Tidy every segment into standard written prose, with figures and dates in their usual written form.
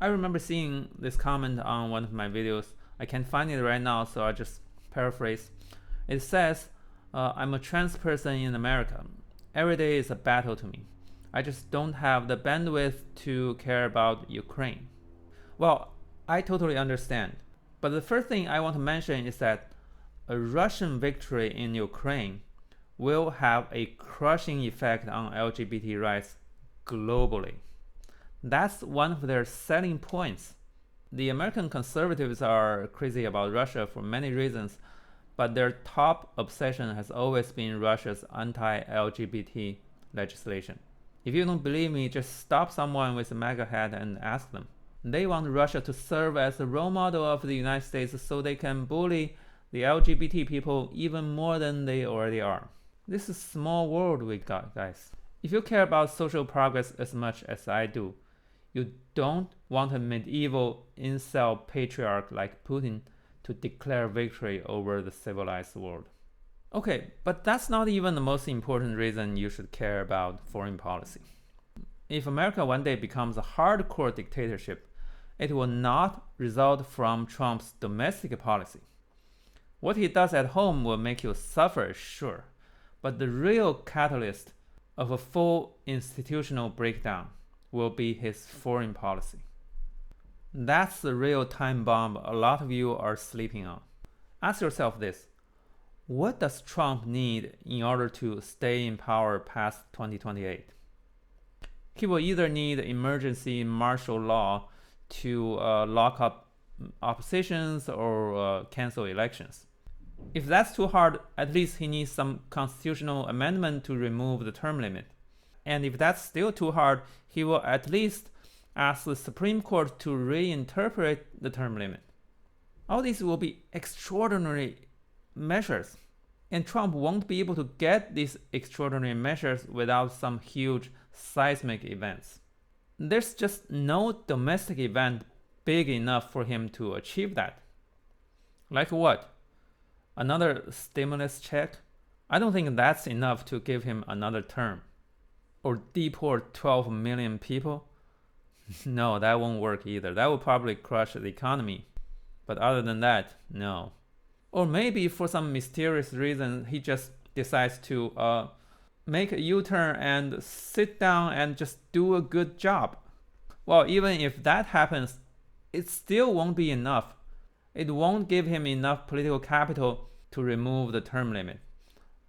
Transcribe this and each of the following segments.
I remember seeing this comment on one of my videos. I can't find it right now, so I'll just paraphrase. It says, I'm a trans person in America. Every day is a battle to me. I just don't have the bandwidth to care about Ukraine. Well, I totally understand. But the first thing I want to mention is that a Russian victory in Ukraine will have a crushing effect on LGBT rights globally. That's one of their selling points. The American conservatives are crazy about Russia for many reasons, but their top obsession has always been Russia's anti-LGBT legislation. If you don't believe me, just stop someone with a MAGA hat and ask them. They want Russia to serve as a role model of the United States so they can bully the LGBT people even more than they already are. This is a small world we got, guys. If you care about social progress as much as I do, you don't want a medieval incel patriarch like Putin to declare victory over the civilized world. Okay, but that's not even the most important reason you should care about foreign policy. If America one day becomes a hardcore dictatorship, it will not result from Trump's domestic policy. What he does at home will make you suffer, sure, but the real catalyst of a full institutional breakdown will be his foreign policy. That's the real time bomb a lot of you are sleeping on. Ask yourself this: what does Trump need in order to stay in power past 2028? He will either need emergency martial law to lock up oppositions or cancel elections. If that's too hard, at least he needs some constitutional amendment to remove the term limit. And if that's still too hard, he will at least ask the Supreme Court to reinterpret the term limit. All these will be extraordinary measures, and Trump won't be able to get these extraordinary measures without some huge seismic events. There's just no domestic event big enough for him to achieve that. Like what? Another stimulus check? I don't think that's enough to give him another term. Or deport 12 million people? No, that won't work either. That will probably crush the economy. But other than that, no. Or maybe for some mysterious reason, he just decides to make a U-turn and sit down and just do a good job. Well, even if that happens, it still won't be enough. It won't give him enough political capital to remove the term limit.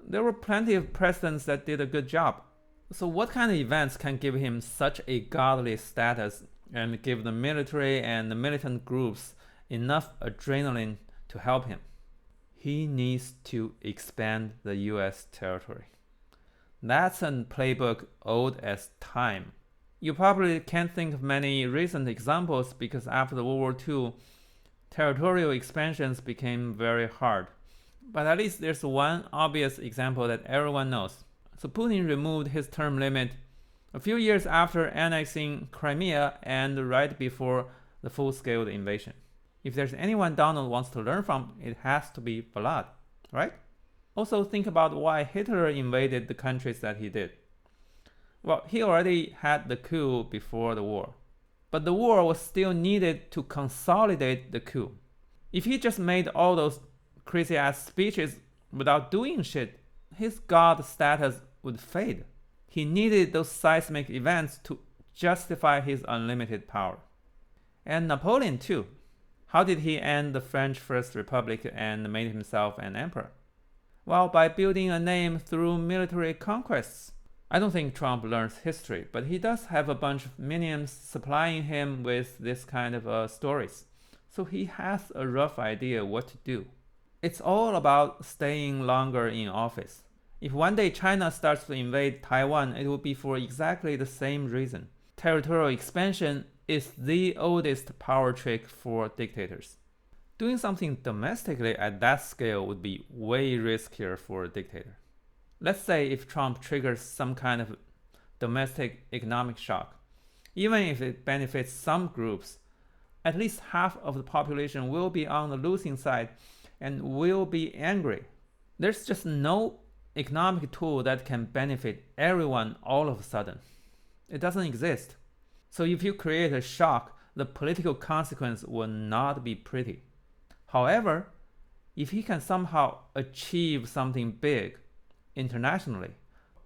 There were plenty of presidents that did a good job. So what kind of events can give him such a godly status and give the military and the militant groups enough adrenaline to help him? He needs to expand the US territory. That's a playbook old as time. You probably can't think of many recent examples because after World War II, territorial expansions became very hard. But at least there's one obvious example that everyone knows. So Putin removed his term limit a few years after annexing Crimea and right before the full-scale invasion. If there's anyone Donald wants to learn from, it has to be Vlad, right? Also think about why Hitler invaded the countries that he did. Well, he already had the coup before the war. But the war was still needed to consolidate the coup. If he just made all those crazy-ass speeches without doing shit, his god status would fade. He needed those seismic events to justify his unlimited power. And Napoleon too. How did he end the French First Republic and made himself an emperor? Well, by building a name through military conquests. I don't think Trump learns history, but he does have a bunch of minions supplying him with this kind of stories. So he has a rough idea what to do. It's all about staying longer in office. If one day China starts to invade Taiwan, it will be for exactly the same reason. Territorial expansion is the oldest power trick for dictators. Doing something domestically at that scale would be way riskier for a dictator. Let's say if Trump triggers some kind of domestic economic shock, even if it benefits some groups, at least half of the population will be on the losing side and will be angry. There's just no economic tool that can benefit everyone all of a sudden. It doesn't exist. So if you create a shock the political consequence will not be pretty. However, if he can somehow achieve something big internationally,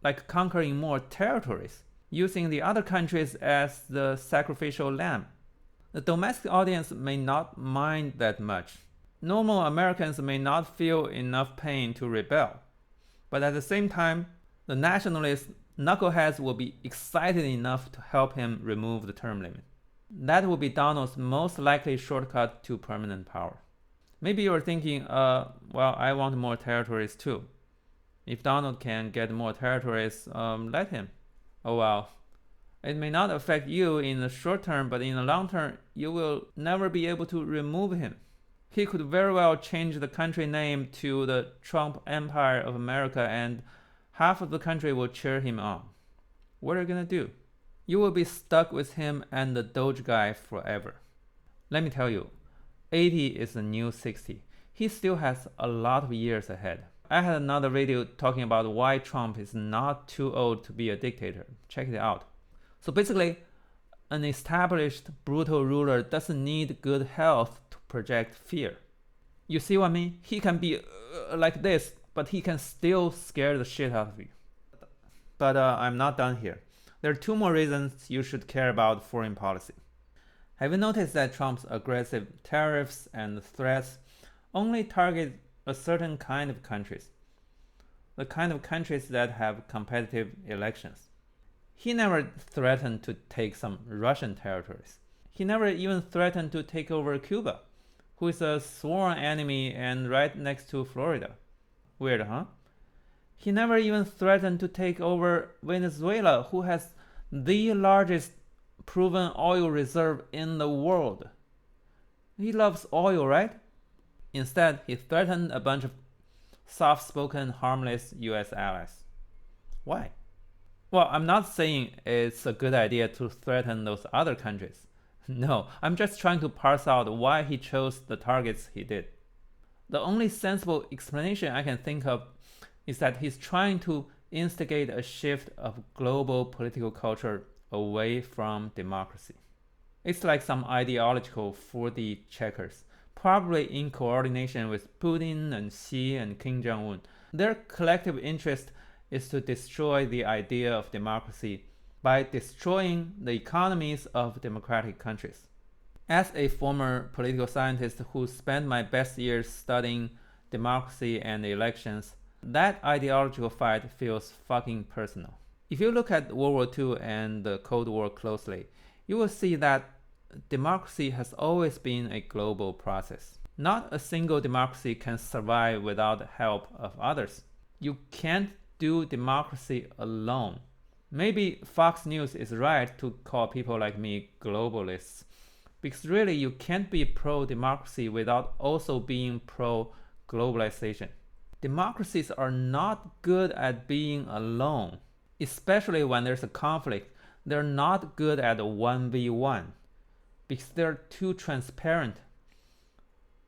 like conquering more territories, using the other countries as the sacrificial lamb, the domestic audience may not mind that much. Normal Americans may not feel enough pain to rebel, but at the same time, the nationalist knuckleheads will be excited enough to help him remove the term limit. That will be Donald's most likely shortcut to permanent power. Maybe you're thinking, well, I want more territories too. If Donald can get more territories, let him. Oh well. It may not affect you in the short term, but in the long term, you will never be able to remove him. He could very well change the country name to the Trump Empire of America, and half of the country will cheer him on. What are you gonna do? You will be stuck with him and the Doge guy forever. Let me tell you, 80 is the new 60. He still has a lot of years ahead. I had another video talking about why Trump is not too old to be a dictator. Check it out. So basically, an established brutal ruler doesn't need good health to project fear. You see what I mean? He can be like this, but he can still scare the shit out of you. But I'm not done here. There are two more reasons you should care about foreign policy. Have you noticed that Trump's aggressive tariffs and threats only target a certain kind of countries? The kind of countries that have competitive elections. He never threatened to take some Russian territories. He never even threatened to take over Cuba, who is a sworn enemy and right next to Florida. Weird, huh? He never even threatened to take over Venezuela, who has the largest proven oil reserve in the world. He loves oil, right? Instead, he threatened a bunch of soft-spoken, harmless US allies. Why? Well, I'm not saying it's a good idea to threaten those other countries. No, I'm just trying to parse out why he chose the targets he did. The only sensible explanation I can think of is that he's trying to instigate a shift of global political culture away from democracy. It's like some ideological 4D checkers, probably in coordination with Putin and Xi and Kim Jong-un. Their collective interest is to destroy the idea of democracy by destroying the economies of democratic countries. As a former political scientist who spent my best years studying democracy and elections, that ideological fight feels fucking personal. If you look at World War II and the Cold War closely, you will see that democracy has always been a global process. Not a single democracy can survive without help of others. You can't do democracy alone. Maybe Fox News is right to call people like me globalists, because really you can't be pro-democracy without also being pro-globalization. Democracies are not good at being alone, especially when there's a conflict. They're not good at 1v1 because they're too transparent.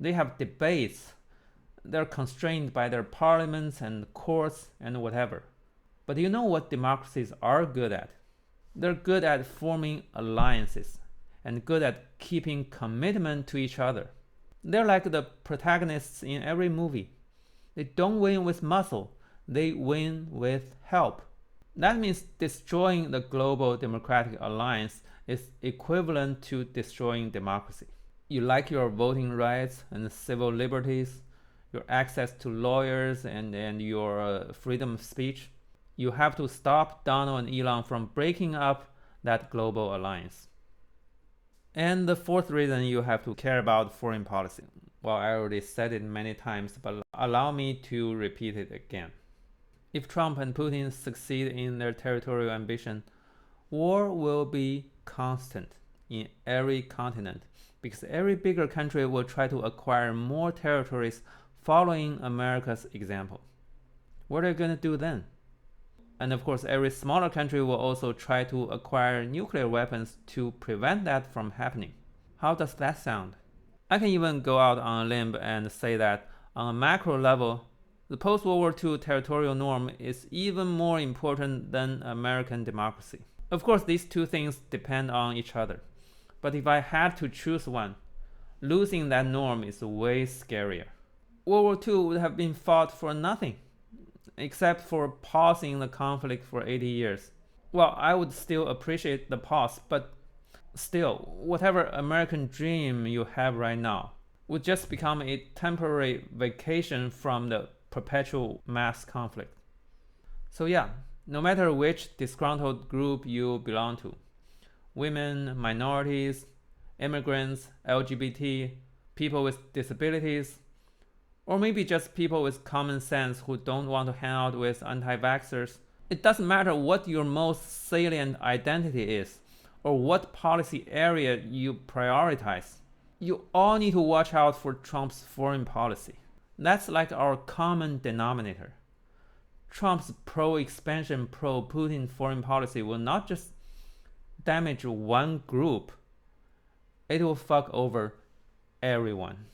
They have debates. They're constrained by their parliaments and courts and whatever. But you know what democracies are good at? They're good at forming alliances and good at keeping commitment to each other. They're like the protagonists in every movie. They don't win with muscle, they win with help. That means destroying the global democratic alliance is equivalent to destroying democracy. You like your voting rights and civil liberties, your access to lawyers and your freedom of speech. You have to stop Donald and Elon from breaking up that global alliance. And the fourth reason you have to care about foreign policy. Well, I already said it many times, but allow me to repeat it again. If Trump and Putin succeed in their territorial ambition, war will be constant in every continent because every bigger country will try to acquire more territories following America's example. What are you going to do then? And of course, every smaller country will also try to acquire nuclear weapons to prevent that from happening. How does that sound? I can even go out on a limb and say that on a macro level, the post-World War II territorial norm is even more important than American democracy. Of course, these two things depend on each other. But if I had to choose one, losing that norm is way scarier. World War II would have been fought for nothing, except for pausing the conflict for 80 years. Well, I would still appreciate the pause, but still, whatever American dream you have right now would just become a temporary vacation from the perpetual mass conflict. So yeah, no matter which disgruntled group you belong to, women, minorities, immigrants, LGBT, people with disabilities, or maybe just people with common sense who don't want to hang out with anti-vaxxers, it doesn't matter what your most salient identity is or what policy area you prioritize. You all need to watch out for Trump's foreign policy. That's like our common denominator. Trump's pro-expansion, pro-Putin foreign policy will not just damage one group, it will fuck over everyone.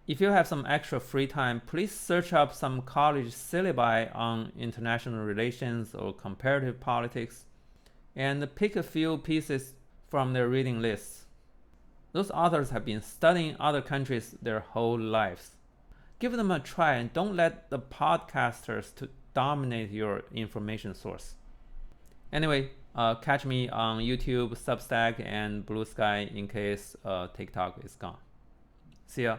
If you have some extra free time, please search up some college syllabi on international relations or comparative politics, and pick a few pieces from their reading lists. Those authors have been studying other countries their whole lives. Give them a try and don't let the podcasters to dominate your information source. Anyway, catch me on YouTube, Substack, and Blue Sky in case TikTok is gone. See ya.